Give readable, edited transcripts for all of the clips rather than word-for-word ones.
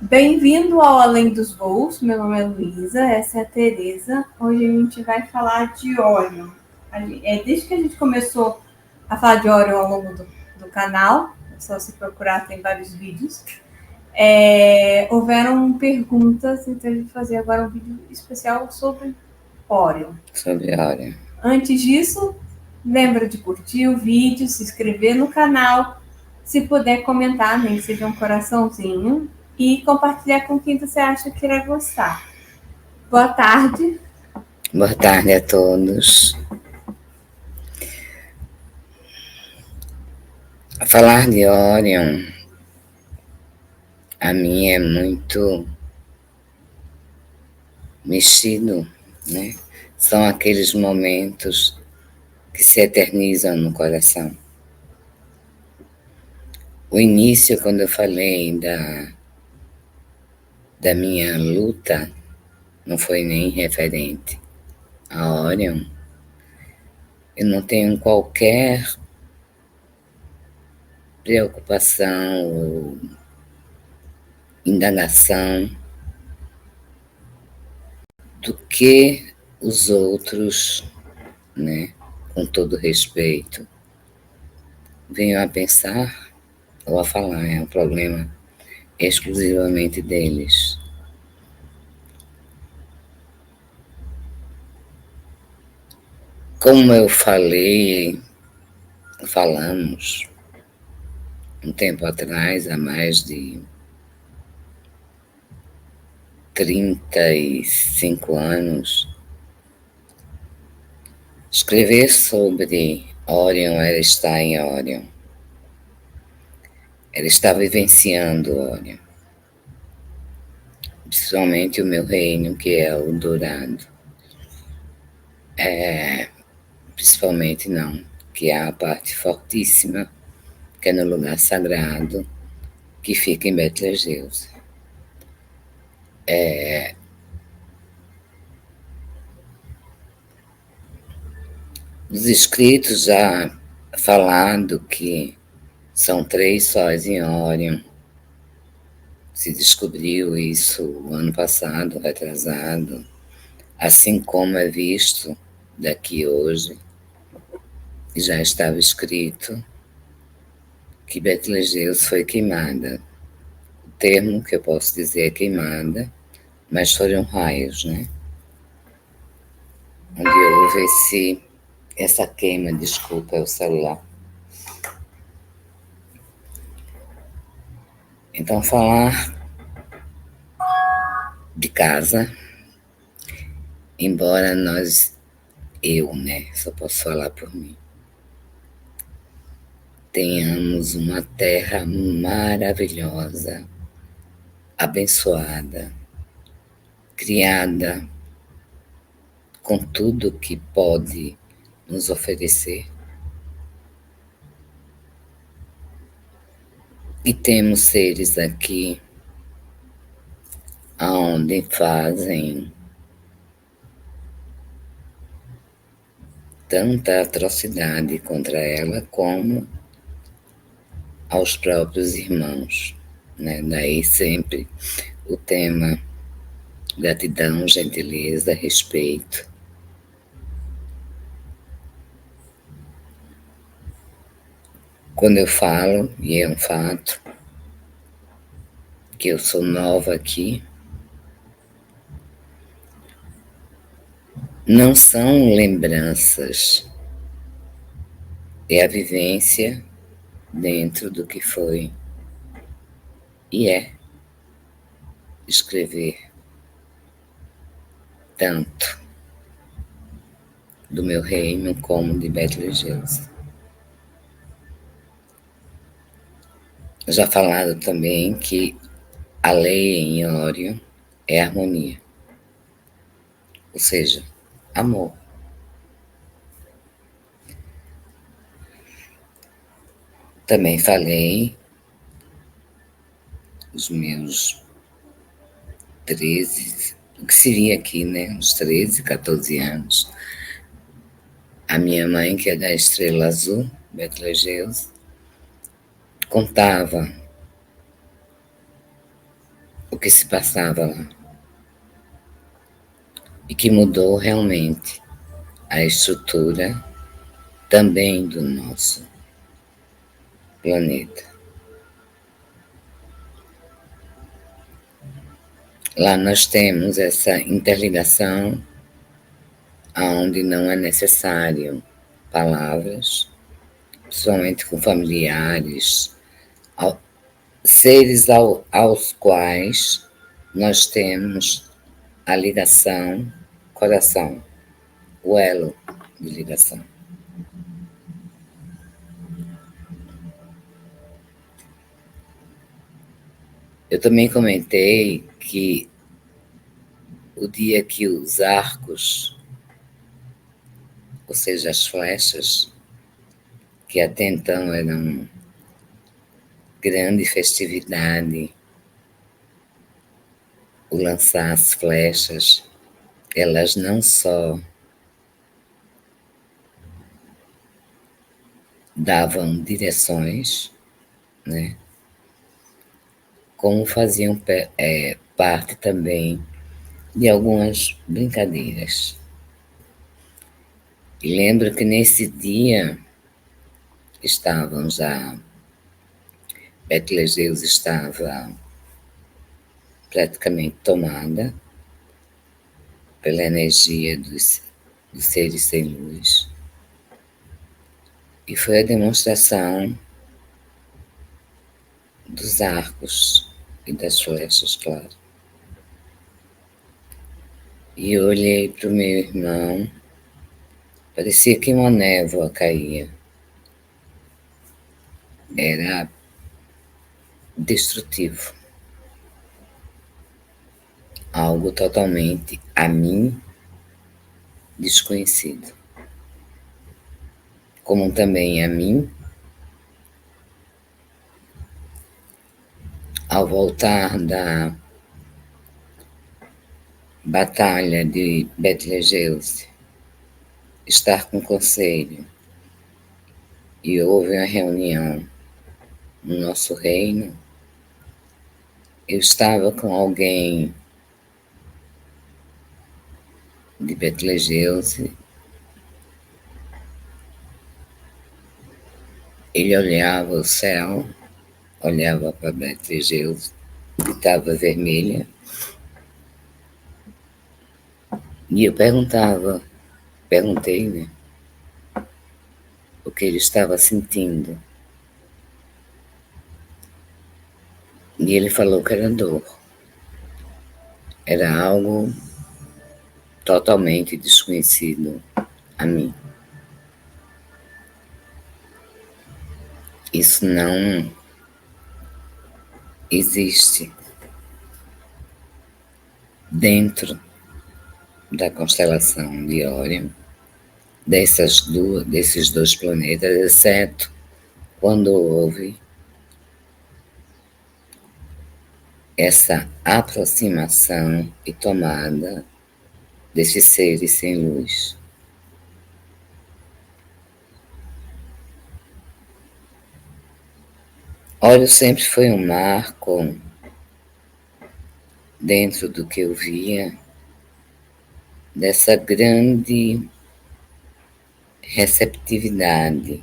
Bem-vindo ao Além dos Voos. Meu nome é Luísa, essa é a Tereza. Hoje a gente vai falar de Orion. Desde que a gente começou a falar de Orion ao longo do canal, é só se procurar, tem vários vídeos. Houveram perguntas, então a gente vai fazer agora um vídeo especial sobre Orion. Sobre Orion. Antes disso, lembra de curtir o vídeo, se inscrever no canal, se puder comentar, nem que seja um coraçãozinho, e compartilhar com quem você acha que irá gostar. Boa tarde. Boa tarde a todos. Falar de Orion, a mim é muito mexido, né? São aqueles momentos que se eternizam no coração. O início, quando eu falei da minha luta, não foi nem referente a Orion. Eu não tenho qualquer preocupação ou indagação do que os outros, né, com todo respeito, venham a pensar ou a falar. É um problema exclusivamente deles. Como eu falamos um tempo atrás, há mais de 35 anos, escrever sobre Orion era estar em Orion. Ela está vivenciando Orion. Principalmente o meu reino, que é o Dourado. Principalmente não, que é a parte fortíssima, que é no lugar sagrado, que fica em Betelgeuse. Os escritos já falando que são 3 sóis em Órion. Se descobriu isso o ano passado, retrasado, assim como é visto daqui hoje. Já estava escrito que Betelgeuse foi queimada. O termo que eu posso dizer é queimada, mas foram raios, né? Onde houve essa queima, desculpa, é o celular. Então, falar de casa, embora eu, né, só posso falar por mim, tenhamos uma terra maravilhosa, abençoada, criada com tudo que pode nos oferecer. E temos seres aqui onde fazem tanta atrocidade contra ela como aos próprios irmãos, né? Daí sempre o tema gratidão, gentileza, respeito. Quando eu falo, e é um fato, que eu sou nova aqui, não são lembranças, é a vivência dentro do que foi e é escrever tanto do meu reino como de Betelgeuse. Já falado também que a lei em Órion é harmonia, ou seja, amor. Também falei os meus 13, o que seria aqui, né? Uns 13, 14 anos. A minha mãe, que é da Estrela Azul, Betelgeuse, contava o que se passava lá e que mudou realmente a estrutura também do nosso planeta. Lá nós temos essa interligação onde não é necessário palavras, principalmente com familiares, seres aos quais nós temos a ligação, coração, o elo de ligação. Eu também comentei que o dia que os arcos, ou seja, as flechas, que até então eram grande festividade, o lançar as flechas, elas não só davam direções, né, como faziam parte também de algumas brincadeiras. E lembro que nesse dia estavam já, Betelgeuse estava praticamente tomada pela energia dos seres sem luz. E foi a demonstração dos arcos e das flechas, claro. E eu olhei para o meu irmão, parecia que uma névoa caía. Era destrutivo. Algo totalmente a mim desconhecido. Como também a mim, ao voltar da batalha de Betelgeuse, estar com o conselho, e houve uma reunião no nosso reino, eu estava com alguém de Betelgeuse, ele olhava o céu, olhava para Betelgeuse, que estava vermelha, e eu perguntei, né, o que ele estava sentindo. E ele falou que era dor. Era algo totalmente desconhecido a mim. Isso não existe dentro da constelação de Órion, desses dois planetas, exceto quando houve essa aproximação e tomada desses seres sem luz. Órion sempre foi um marco dentro do que eu via dessa grande receptividade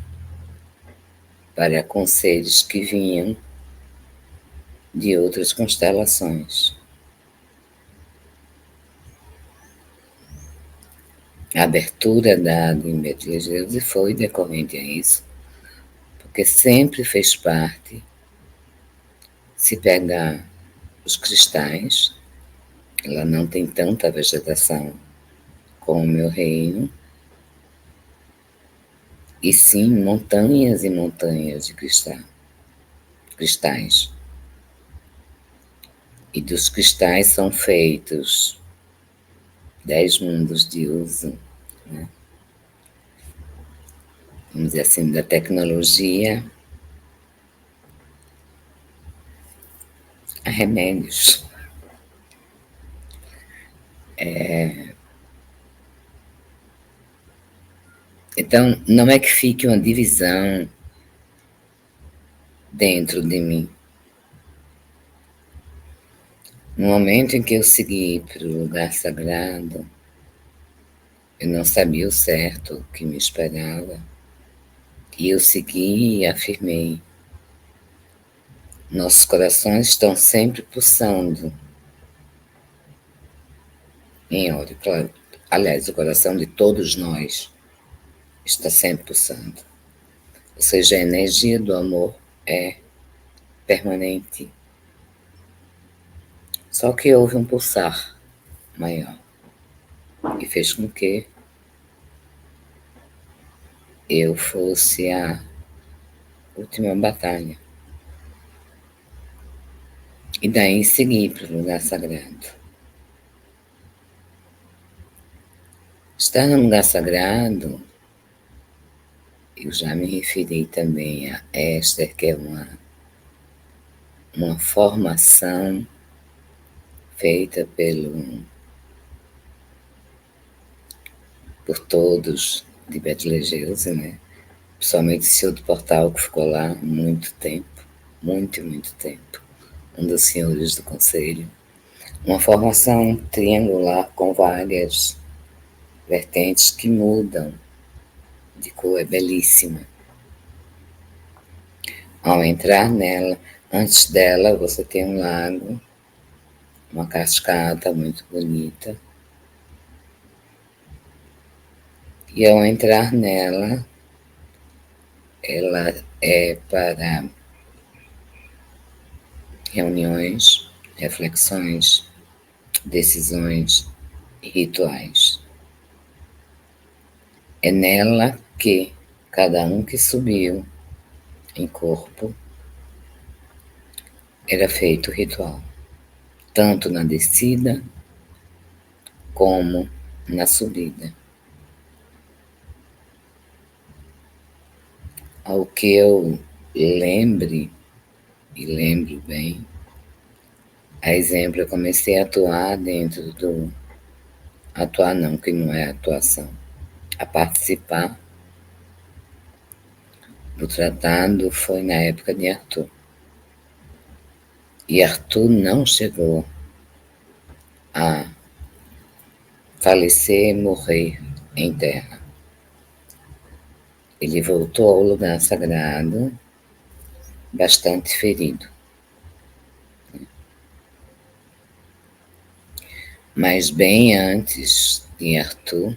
para conselhos que vinham de outras constelações. A abertura dada em Betelgeuse foi decorrente a isso, porque sempre fez parte, se pegar os cristais, ela não tem tanta vegetação como o meu reino, e sim montanhas e montanhas de cristais. E dos cristais são feitos 10 mundos de uso, né? Vamos dizer assim, da tecnologia a remédios. Então, não é que fique uma divisão dentro de mim. No momento em que eu segui para o lugar sagrado, eu não sabia o certo que me esperava. E eu segui e afirmei: nossos corações estão sempre pulsando em óleo. Claro. Aliás, o coração de todos nós está sempre pulsando. Ou seja, a energia do amor é permanente. Só que houve um pulsar maior e fez com que eu fosse a última batalha. E daí segui para o lugar sagrado. Estar no lugar sagrado, eu já me referi também a Esther, que é uma formação feita por todos de Betelgeuse, né? Principalmente o senhor do portal que ficou lá muito tempo, muito tempo, um dos senhores do conselho. Uma formação triangular com várias vertentes que mudam de cor, é belíssima. Ao entrar nela, antes dela você tem um lago, uma cascata muito bonita. E ao entrar nela, ela é para reuniões, reflexões, decisões e rituais. É nela que cada um que subiu em corpo era feito o ritual, tanto na descida como na subida. Ao que eu lembre, e lembro bem, a exemplo, eu comecei a atuar dentro do... Atuar não, que não é atuação. A participar do tratado foi na época de Arthur. E Arthur não chegou a falecer e morrer em terra. Ele voltou ao lugar sagrado bastante ferido. Mas bem antes de Arthur,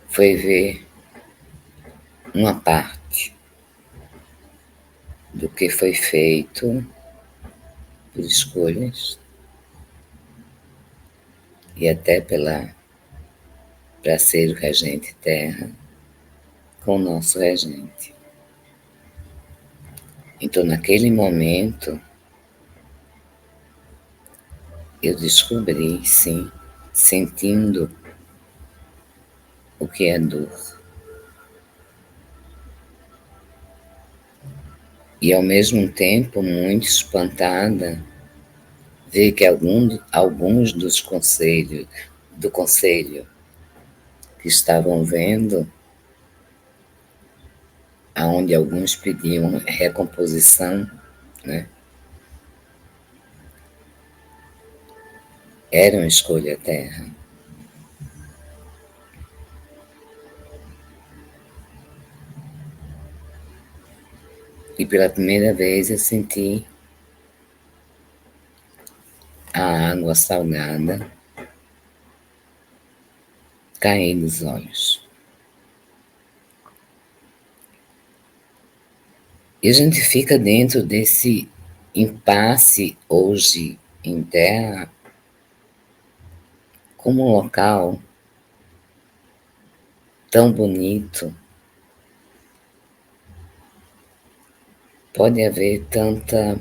foi ver uma parte do que foi feito por escolhas e até para ser o regente terra com o nosso regente. Então, naquele momento, eu descobri, sim, sentindo o que é dor. E ao mesmo tempo, muito espantada, ver que alguns do conselho que estavam vendo, aonde alguns pediam recomposição, né? Era uma escolha terra. E pela primeira vez eu senti a água salgada cair dos olhos. E a gente fica dentro desse impasse hoje em terra como um local tão bonito. Pode haver tanta,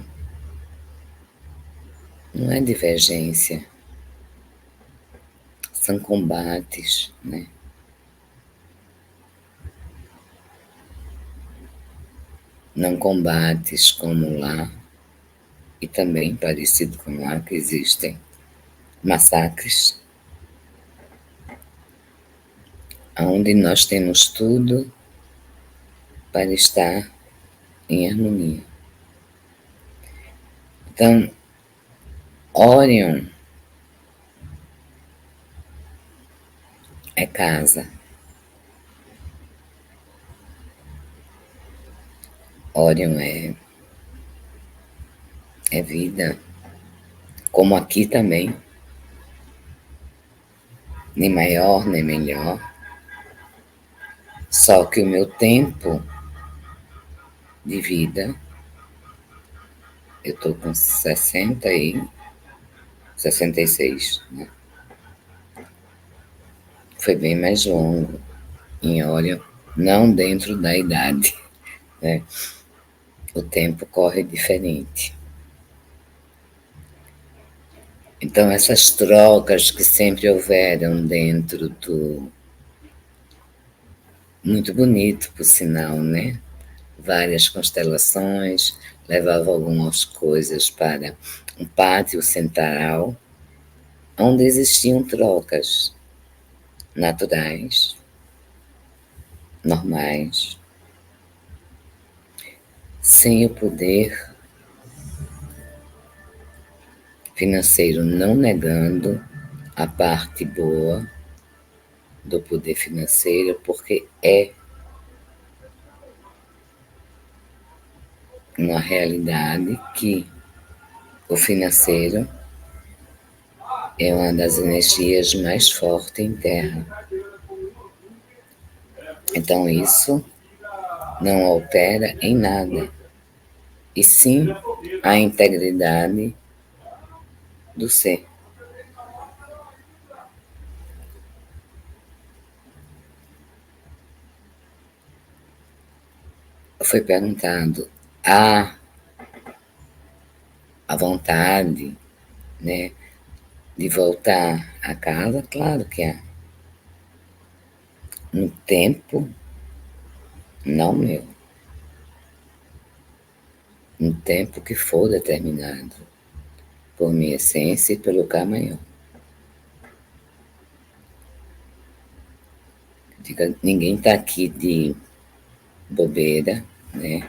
não é divergência, são combates, né? Não combates como lá, e também parecido com lá, que existem massacres, onde nós temos tudo para estar em harmonia. Então, Órion é casa. Órion é vida. Como aqui também. Nem maior, nem melhor. Só que o meu tempo de vida, eu tô com 66, né? Foi bem mais longo em Órion, não dentro da idade, né? O tempo corre diferente. Então, essas trocas que sempre houveram dentro do... Muito bonito, por sinal, né? Várias constelações, levavam algumas coisas para um pátio central, onde existiam trocas naturais, normais, sem o poder financeiro, não negando a parte boa do poder financeiro, porque é uma realidade que o financeiro é uma das energias mais fortes em Terra. Então isso não altera em nada, e sim a integridade do ser. Foi perguntado a vontade, né, de voltar a casa? Claro que há. No tempo, não meu. No tempo que for determinado por minha essência e pelo Camanhão. Ninguém está aqui de bobeira, né?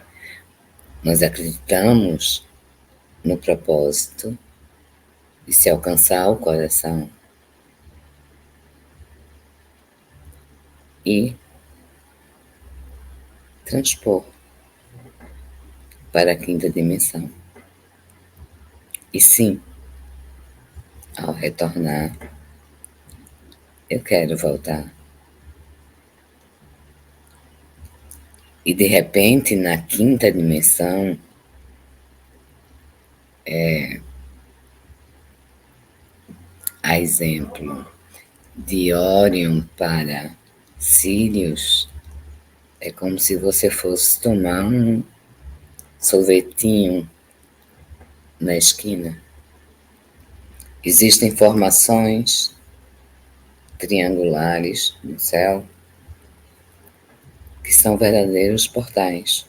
Nós acreditamos no propósito de se alcançar o coração e transpor para a quinta dimensão. E sim, ao retornar, eu quero voltar. E de repente, na quinta dimensão, a exemplo de Órion para Sírius, é como se você fosse tomar um sorvetinho na esquina. Existem formações triangulares no céu que são verdadeiros portais.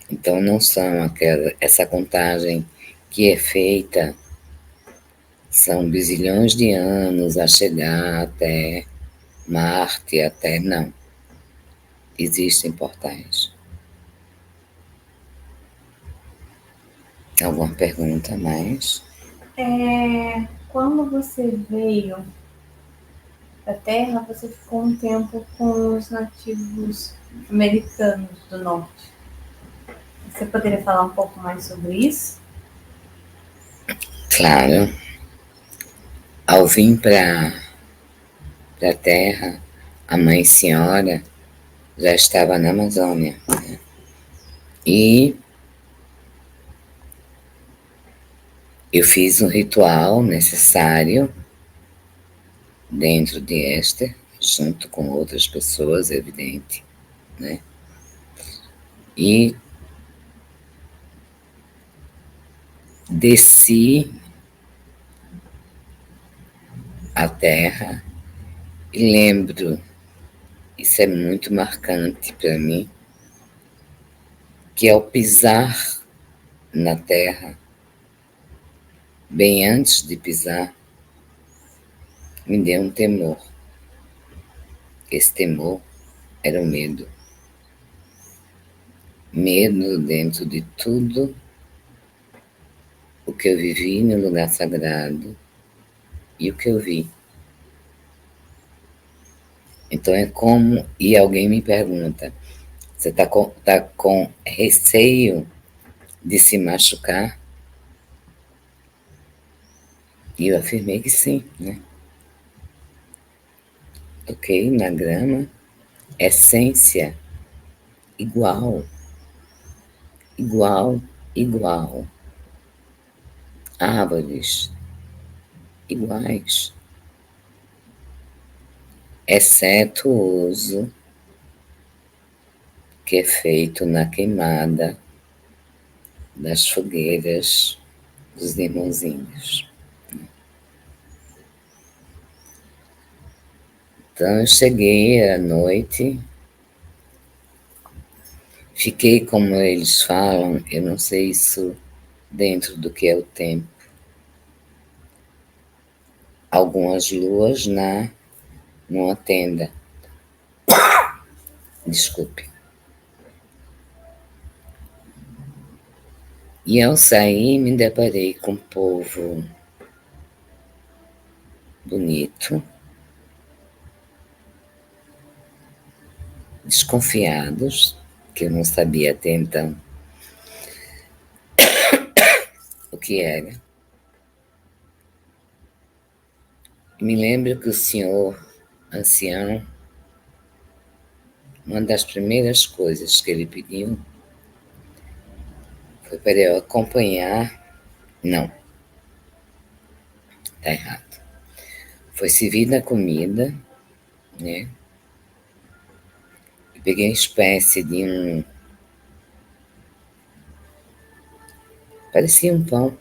Então não são essa contagem que é feita, são bizilhões de anos a chegar até Marte, até não. Existem portais. Alguma pergunta mais? Quando você veio da Terra, você ficou um tempo com os nativos americanos do norte. Você poderia falar um pouco mais sobre isso? Claro. Ao vir para a Terra, a Mãe Senhora já estava na Amazônia, né? E eu fiz um ritual necessário dentro de Éster, junto com outras pessoas, evidente, né? E desci a terra e lembro, isso é muito marcante para mim, que ao pisar na terra, bem antes de pisar, me deu um temor. Esse temor era o medo. Medo dentro de tudo o que eu vivi no lugar sagrado e o que eu vi. Então é como, e alguém me pergunta, você tá com receio de se machucar? E eu afirmei que sim, né? Toquei na grama, essência igual, igual, igual. Árvores iguais, exceto o uso que é feito na queimada das fogueiras dos irmãozinhos. Então eu cheguei à noite, fiquei como eles falam, eu não sei isso dentro do que é o tempo, algumas luas numa tenda, desculpe. E ao sair me deparei com um povo bonito, desconfiados, que eu não sabia até então o que era. Me lembro que o senhor ancião, uma das primeiras coisas que ele pediu foi para eu acompanhar. Não, tá errado. Foi servida a comida, né? Eu peguei uma espécie de parecia um pão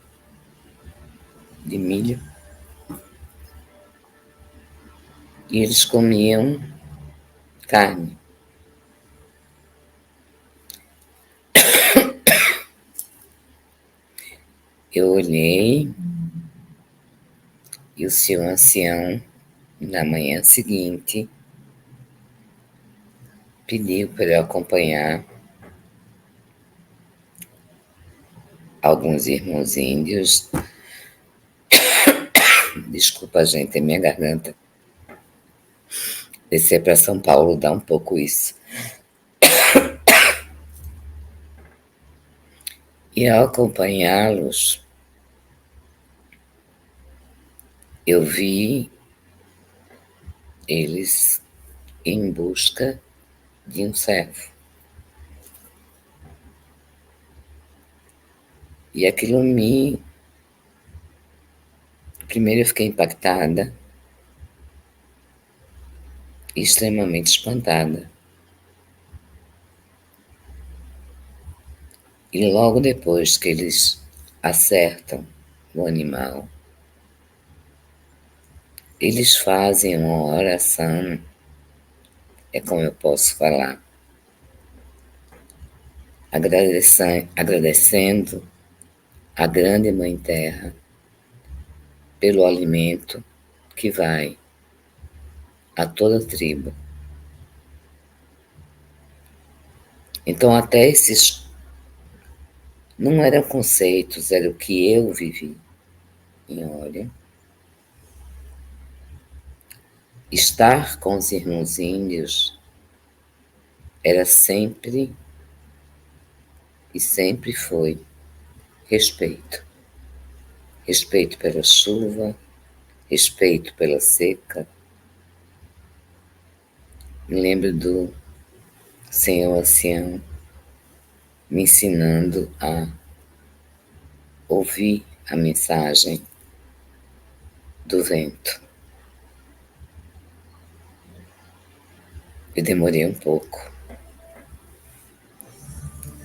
de milho. E eles comiam carne. Eu olhei e o senhor ancião, na manhã seguinte, pediu para eu acompanhar alguns irmãos índios. Desculpa, gente, é minha garganta. Descer para São Paulo dá um pouco isso. E ao acompanhá-los, eu vi eles em busca de um servo. E aquilo me. Primeiro eu fiquei impactada e extremamente espantada. E logo depois que eles acertam o animal, eles fazem uma oração, é como eu posso falar, agradecendo a grande Mãe Terra pelo alimento que vai a toda a tribo. Então até esses não eram conceitos, era o que eu vivi. E olha, estar com os irmãos índios era sempre e sempre foi respeito. Respeito pela chuva, respeito pela seca. Me lembro do senhor ancião me ensinando a ouvir a mensagem do vento. Eu demorei um pouco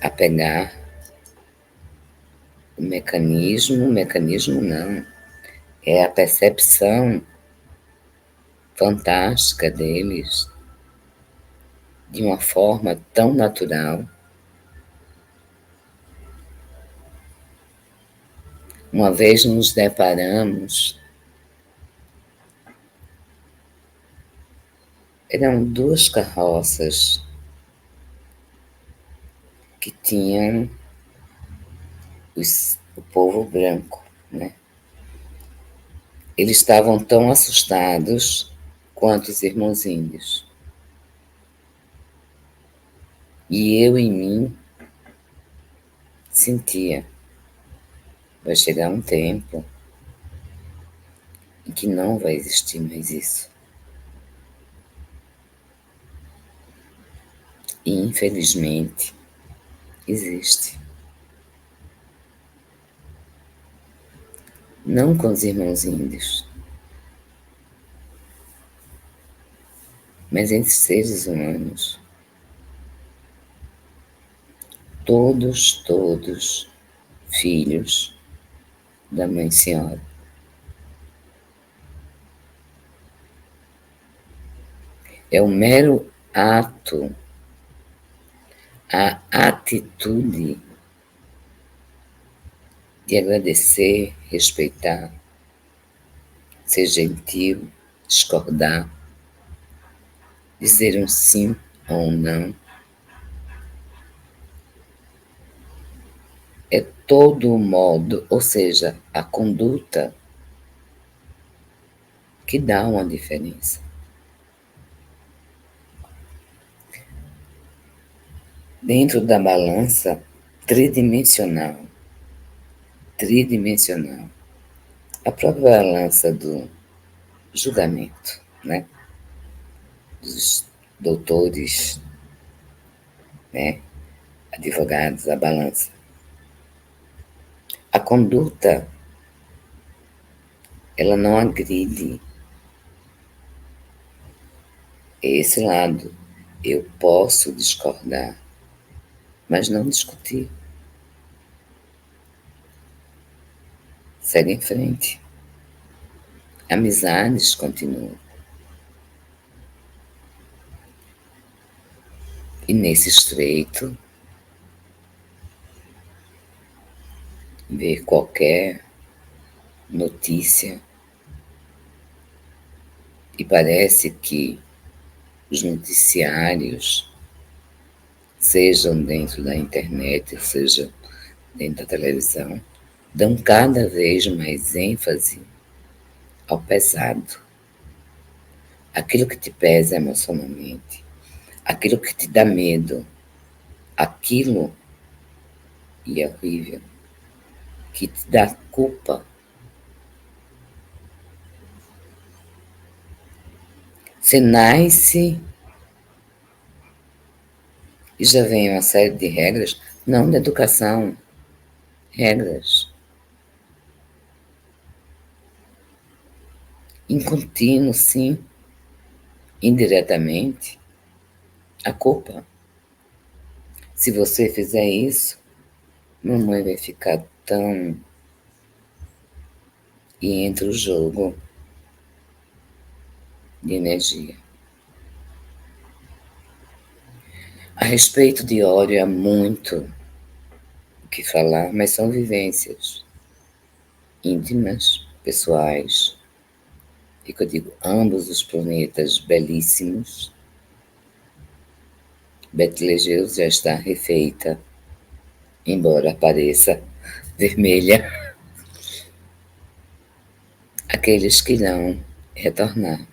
a pegar o mecanismo não, é a percepção fantástica deles de uma forma tão natural. Uma vez nos deparamos, eram duas carroças que tinham os o povo branco, né? Eles estavam tão assustados quanto os irmãos índios. E eu em mim sentia, vai chegar um tempo em que não vai existir mais isso. E infelizmente existe. Não com os irmãos índios, mas entre seres humanos. Todos filhos da Mãe Senhora. É o mero ato, a atitude de agradecer, respeitar, ser gentil, discordar, dizer um sim ou um não. É todo o modo, ou seja, a conduta que dá uma diferença. Dentro da balança tridimensional, a própria balança do julgamento, né? Dos doutores, né? Advogados, a balança. A conduta, ela não agride esse lado. Eu posso discordar, mas não discutir. Segue em frente. Amizades continuam. E nesse estreito, ver qualquer notícia e parece que os noticiários, sejam dentro da internet, seja dentro da televisão, dão cada vez mais ênfase ao pesado. Aquilo que te pesa emocionalmente, aquilo que te dá medo, aquilo, e é horrível, que te dá culpa. Você nasce e já vem uma série de regras, não de educação, regras. Em contínuo, sim, indiretamente, a culpa. Se você fizer isso, mamãe vai ficar tão. E entra o jogo de energia. A respeito de ódio há muito o que falar, mas são vivências íntimas, pessoais. E que eu digo, ambos os planetas belíssimos. Betelgeuse já está refeita, embora pareça vermelha. Aqueles que irão retornar.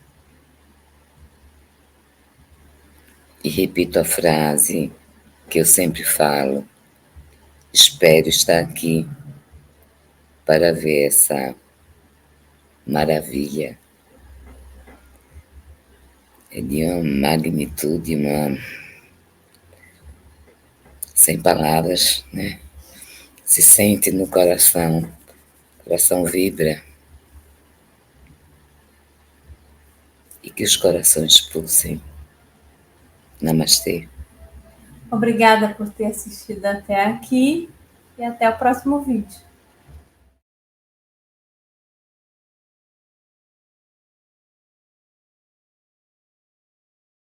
E repito a frase que eu sempre falo: espero estar aqui para ver essa maravilha. É de uma magnitude, sem palavras, né? Se sente no coração, o coração vibra. E que os corações pulsem. Namastê. Obrigada por ter assistido até aqui e até o próximo vídeo.